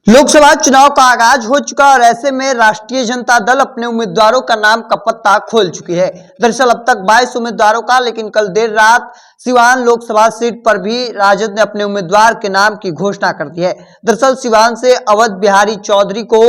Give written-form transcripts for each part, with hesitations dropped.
लोकसभा चुनाव का आगाज हो चुका और ऐसे में राष्ट्रीय जनता दल अपने उम्मीदवारों का नाम का पत्ता खोल चुकी है। दरअसल अब तक 22 उम्मीदवारों का, लेकिन कल देर रात सिवान लोकसभा सीट पर भी राजद ने अपने उम्मीदवार के नाम की घोषणा कर दी है। दरअसल सिवान से अवध बिहारी चौधरी को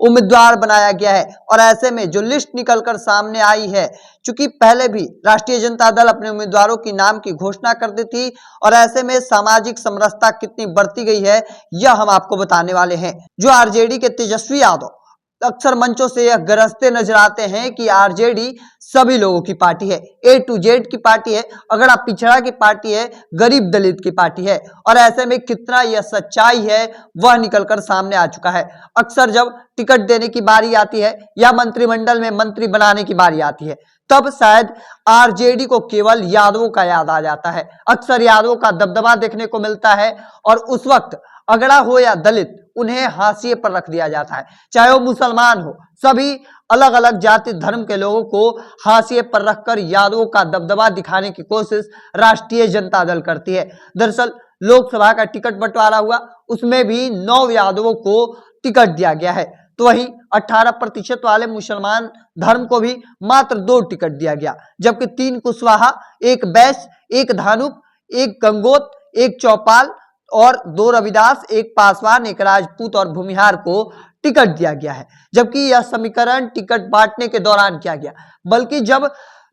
उम्मीदवार बनाया गया है और ऐसे में जो लिस्ट निकलकर सामने आई है, चूंकि पहले भी राष्ट्रीय जनता दल अपने उम्मीदवारों की नाम की घोषणा कर दी थी और ऐसे में सामाजिक समरसता कितनी बढ़ती गई है यह हम आपको बताने वाले हैं। जो आरजेडी के तेजस्वी यादव अक्सर मंचों से यह गरजते नजर आते हैं कि आरजेडी सभी लोगों की पार्टी है, ए टू जेड की पार्टी है, अगड़ा पिछड़ा की पार्टी है, गरीब दलित की पार्टी है और ऐसे में कितना यह सच्चाई है वह निकलकर सामने आ चुका है। अक्सर जब टिकट देने की बारी आती है या मंत्रिमंडल में मंत्री बनाने की बारी आती है तब शायद आरजेडी को केवल यादवों का याद आ जाता है। अक्सर यादवों का दबदबा देखने को मिलता है और उस वक्त अगड़ा हो या दलित उन्हें हाशिए पर रख दिया जाता है, चाहे वो मुसलमान हो, सभी अलग अलग जाति धर्म के लोगों को हाशिए पर रखकर यादवों का दबदबा दिखाने की कोशिश राष्ट्रीय जनता दल करती है। दरअसल लोकसभा का टिकट बंटवारा हुआ, उसमें भी 9 यादवों को टिकट दिया गया है, तो वहीं 18% वाले मुसलमान धर्म को भी मात्र 2 टिकट दिया गया, जबकि 3 कुशवाहा, 1 बैस, 1 धानुक, 1 गंगोत, 1 चौपाल और 2 रविदास, 1 पासवान, 1 राजपूत और भूमिहार को टिकट दिया गया है। जबकि यह समीकरण टिकट बांटने के दौरान किया गया, बल्कि जब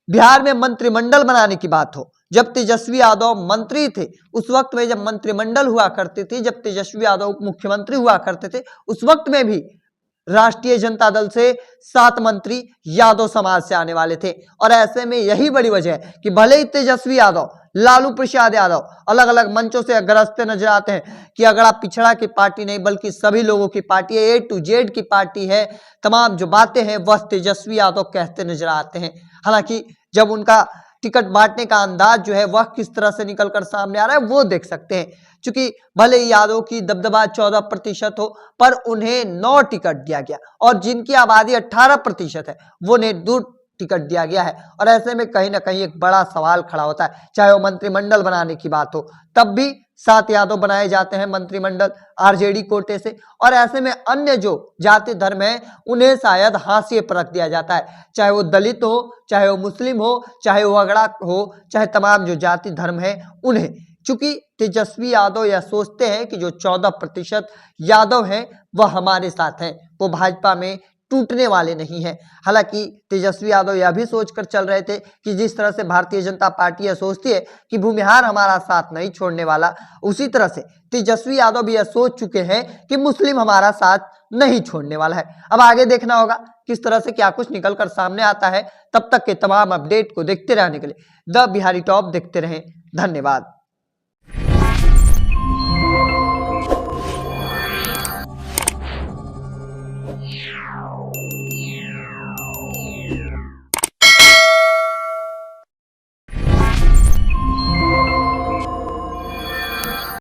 बिहार में मंत्रिमंडल बनाने की बात हो, जब तेजस्वी यादव मंत्री थे, उस वक्त में जब मंत्रिमंडल हुआ करती थी, जब तेजस्वी यादव मुख्यमंत्री हुआ करते थे, उस वक्त में भी राष्ट्रीय जनता दल से 7 मंत्री यादव समाज से आने वाले थे और ऐसे में यही बड़ी वजह है कि भले ही तेजस्वी यादव, लालू प्रसाद यादव अलग अलग मंचों से गरजते नजर आते हैं कि अगड़ा पिछड़ा की पार्टी नहीं बल्कि सभी लोगों की पार्टी है, ए टू जेड की पार्टी है, तमाम जो बातें हैं वह तेजस्वी यादव कहते नजर आते हैं। हालांकि जब उनका टिकट बांटने का अंदाज जो है वह किस तरह से निकलकर सामने आ रहा है वो देख सकते हैं। क्योंकि भले ही यादव की दबदबा 14% हो पर उन्हें 9 टिकट दिया गया और जिनकी आबादी 18% है वो ने 2 टिकट दिया गया है और ऐसे में कहीं ना कहीं एक बड़ा सवाल खड़ा होता है। चाहे वो मंत्रिमंडल बनाने की बात हो तब भी 7 यादव बनाए जाते हैं मंत्रिमंडल आरजेडी कोटे से और ऐसे में अन्य जो जाति धर्म है उन्हें शायद हाशिए पर रख दिया जाता है, चाहे वो दलित हो, चाहे वो मुस्लिम हो, चाहे वो अगड़ा हो, चाहे तमाम जो जाति धर्म है उन्हें। चूंकि तेजस्वी यादव यह सोचते हैं कि जो 14% यादव हैं वह हमारे साथ हैं, वो भाजपा में टूटने वाले नहीं हैं। हालांकि तेजस्वी यादव यह भी सोचकर चल रहे थे कि जिस तरह से भारतीय जनता पार्टी यह सोचती है कि भूमिहार हमारा साथ नहीं छोड़ने वाला, उसी तरह से तेजस्वी यादव भी यह सोच चुके हैं कि मुस्लिम हमारा साथ नहीं छोड़ने वाला है। अब आगे देखना होगा किस तरह से क्या कुछ निकलकर सामने आता है। तब तक के तमाम अपडेट को देखते रहने के लिए द बिहारी टॉप देखते रहें। धन्यवाद।